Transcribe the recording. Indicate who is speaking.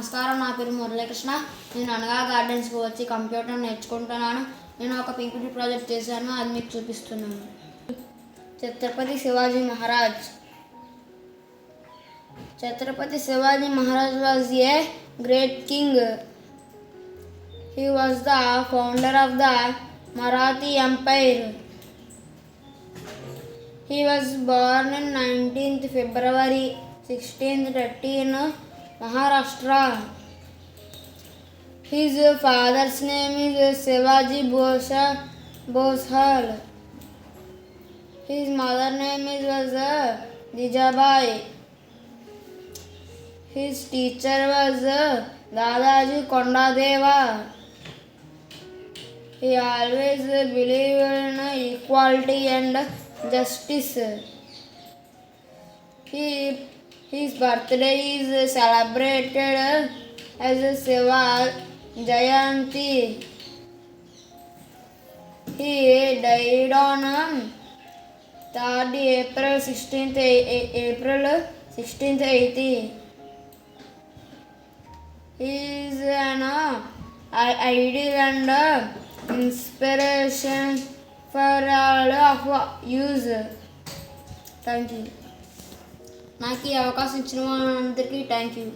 Speaker 1: నమస్కారం, నా పేరు మురళీ కృష్ణ. నేను అనగా గార్డెన్స్కి వచ్చి కంప్యూటర్ నేర్చుకుంటున్నాను. నేను ఒక పీపీటీ ప్రాజెక్ట్ చేశాను, అది మీకు చూపిస్తున్నాను. Chhatrapati Shivaji Maharaj. Chhatrapati Shivaji Maharaj was a great king. He was the founder of the Marathi Empire. He was born on 19th February 1630 in Maharashtra. His father's name is Shivaji Bhosle. His mother's name was Jijabai. His teacher was Dadaji Kondadeva. He always believed in equality and justice. His birthday is celebrated as Shiva Jayanti. He died on 3rd April 1680. He is an ideal and inspiration for all of youth. Thank you. నాకు ఈ అవకాశం ఇచ్చిన వాళ్ళందరికీ thank you.